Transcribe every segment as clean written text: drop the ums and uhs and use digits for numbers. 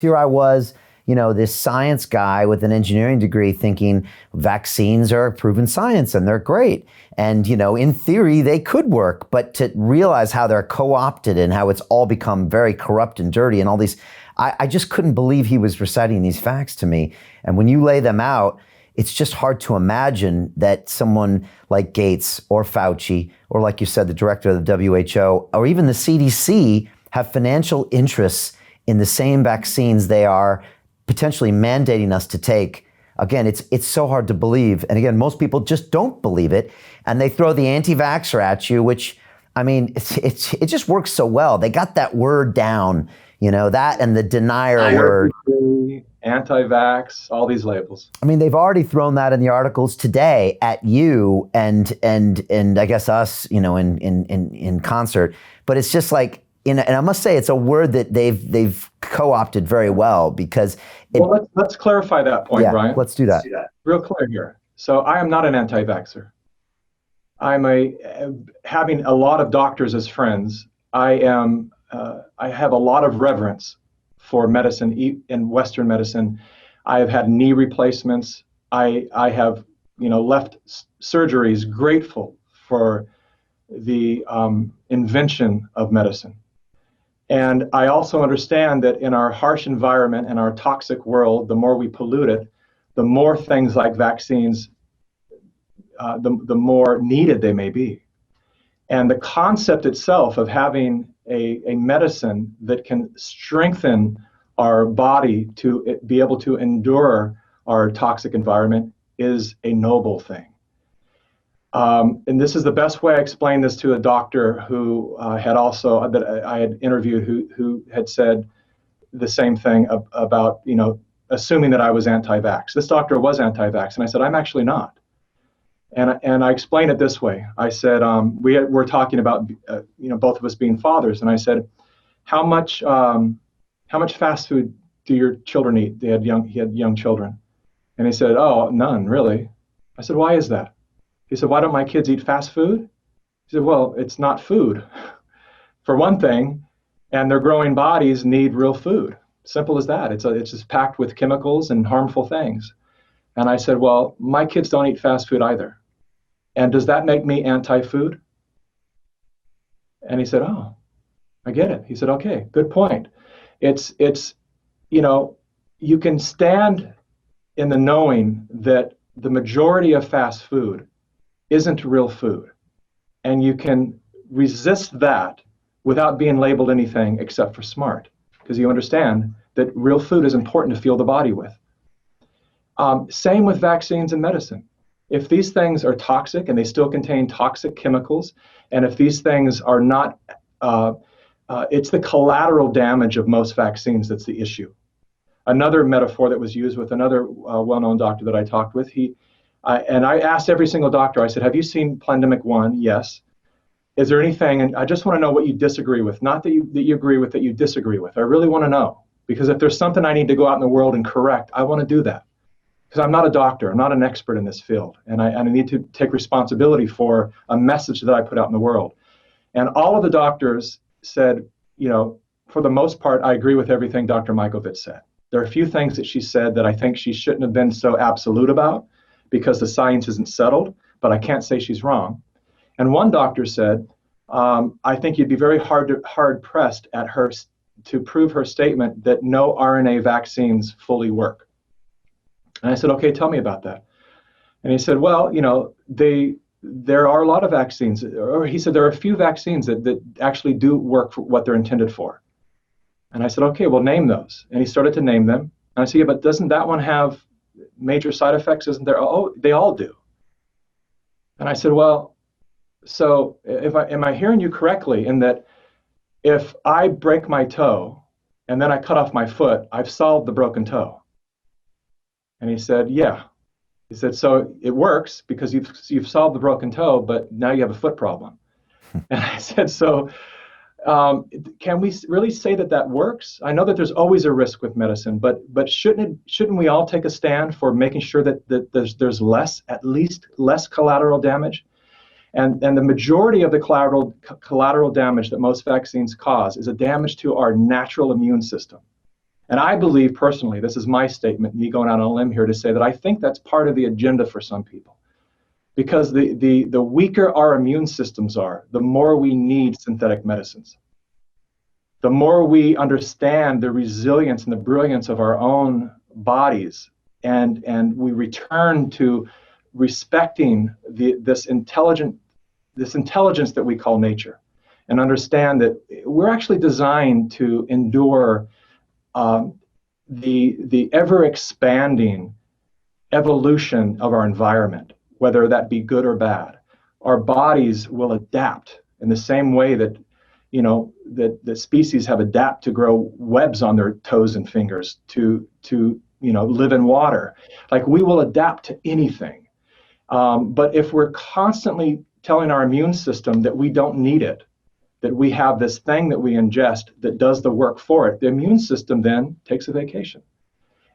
Here I was, this science guy with an engineering degree thinking vaccines are proven science and they're great. And, in theory, they could work, but to realize how they're co-opted and how it's all become very corrupt and dirty and all these, I just couldn't believe he was reciting these facts to me. And when you lay them out, it's just hard to imagine that someone like Gates or Fauci, or like you said, the director of the WHO, or even the CDC have financial interests in the same vaccines they are potentially mandating us to take. Again, it's so hard to believe. And again, most people just don't believe it. And they throw the anti-vaxxer at you, which, it just works so well. They got that word down, that and the denier word. Anti-vax, all these labels. They've already thrown that in the articles today at you and I guess us, in concert. But it's just like, and I must say, it's a word that they've co-opted very well because. Let's clarify that point, Brian. Let's do that. Real clear here. So I am not an anti-vaxxer. I'm having a lot of doctors as friends. I have a lot of reverence for medicine, in Western medicine. I have had knee replacements. I have, left surgeries grateful for the invention of medicine. And I also understand that in our harsh environment and our toxic world, the more we pollute it, the more things like vaccines, the more needed they may be. And the concept itself of having a medicine that can strengthen our body to be able to endure our toxic environment is a noble thing. And this is the best way I explained this to a doctor who that I had interviewed who had said the same thing about, assuming that I was anti-vax. This doctor was anti-vax, and I said, I'm actually not. And I explained it this way. I said, we're talking about, both of us being fathers, and I said, how much fast food do your children eat? He had young children. And he said, oh, none, really. I said, why is that? He said, why don't my kids eat fast food? He said, well, it's not food, for one thing, and their growing bodies need real food. Simple as that. It's just packed with chemicals and harmful things. And I said, well, my kids don't eat fast food either. And does that make me anti-food? And he said, oh, I get it. He said, okay, good point. It's you can stand in the knowing that the majority of fast food isn't real food. And you can resist that without being labeled anything except for smart, because you understand that real food is important to fuel the body with. Same with vaccines and medicine. If these things are toxic and they still contain toxic chemicals, and if these things are not, it's the collateral damage of most vaccines that's the issue. Another metaphor that was used with another well-known doctor that I talked with, and I asked every single doctor, I said, have you seen Plandemic 1? Yes. Is there anything, and I just want to know what you disagree with, not that you agree with, that you disagree with. I really want to know, because if there's something I need to go out in the world and correct, I want to do that. Because I'm not a doctor, I'm not an expert in this field, and I need to take responsibility for a message that I put out in the world. And all of the doctors said, for the most part, I agree with everything Dr. Mikovits said. There are a few things that she said that I think she shouldn't have been so absolute about, because the science isn't settled, but I can't say she's wrong. And one doctor said, I think you'd be very hard pressed at her to prove her statement that no RNA vaccines fully work. And I said, okay, tell me about that. And he said, well, there are a lot of vaccines, or he said, there are a few vaccines that actually do work for what they're intended for. And I said, okay, well, name those. And he started to name them. And I said, yeah, but doesn't that one have major side effects? Isn't there? Oh, they all do. And I said, well, so am I hearing you correctly in that if I break my toe and then I cut off my foot, I've solved the broken toe? And he said, yeah. He said, so it works because you've solved the broken toe, but now you have a foot problem. And I said, so can we really say that works? I know that there's always a risk with medicine, but shouldn't we all take a stand for making sure that there's at least less collateral damage? And the majority of the collateral damage that most vaccines cause is a damage to our natural immune system. And I believe personally, this is my statement, me going out on a limb here to say that I think that's part of the agenda for some people. Because the weaker our immune systems are, the more we need synthetic medicines. The more we understand the resilience and the brilliance of our own bodies, and we return to respecting this intelligence that we call nature, and understand that we're actually designed to endure the ever expanding evolution of our environment, whether that be good or bad. Our bodies will adapt in the same way that that species have adapted to grow webs on their toes and fingers to live in water. Like, we will adapt to anything. But if we're constantly telling our immune system that we don't need it, that we have this thing that we ingest that does the work for it, the immune system then takes a vacation.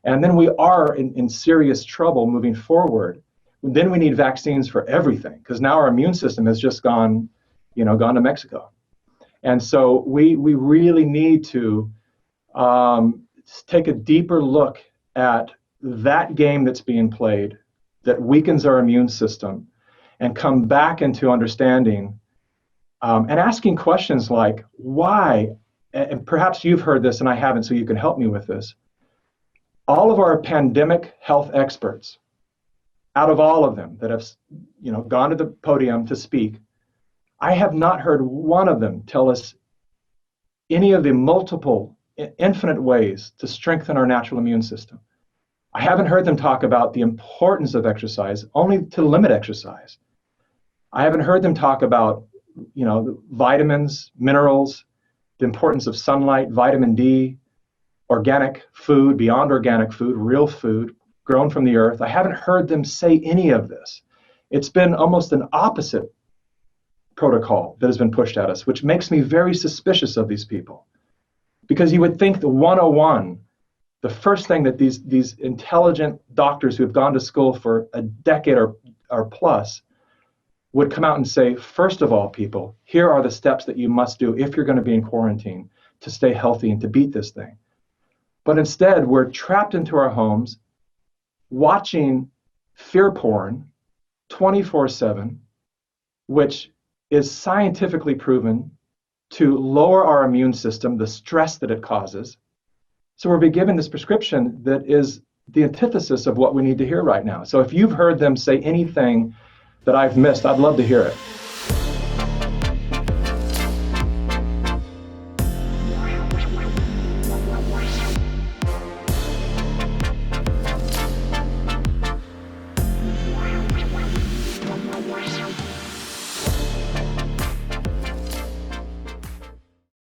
And then we are in serious trouble moving forward. Then we need vaccines for everything, because now our immune system has just gone to Mexico. And so we really need to take a deeper look at that game that's being played that weakens our immune system, and come back into understanding and asking questions like, why, and perhaps you've heard this and I haven't, so you can help me with this. All of our pandemic health experts, out of all of them that have gone to the podium to speak, I have not heard one of them tell us any of the multiple, infinite ways to strengthen our natural immune system. I haven't heard them talk about the importance of exercise, only to limit exercise. I haven't heard them talk about, the vitamins, minerals, the importance of sunlight, vitamin D, organic food, beyond organic food, real food, grown from the earth. I haven't heard them say any of this. It's been almost an opposite protocol that has been pushed at us, which makes me very suspicious of these people. Because you would think the 101, the first thing that these intelligent doctors who have gone to school for a decade or plus would come out and say, first of all, people, here are the steps that you must do if you're going to be in quarantine to stay healthy and to beat this thing. But instead, we're trapped into our homes, watching fear porn 24/7, which is scientifically proven to lower our immune system, the stress that it causes. So we're being given this prescription that is the antithesis of what we need to hear right now. So if you've heard them say anything that I've missed, I'd love to hear it.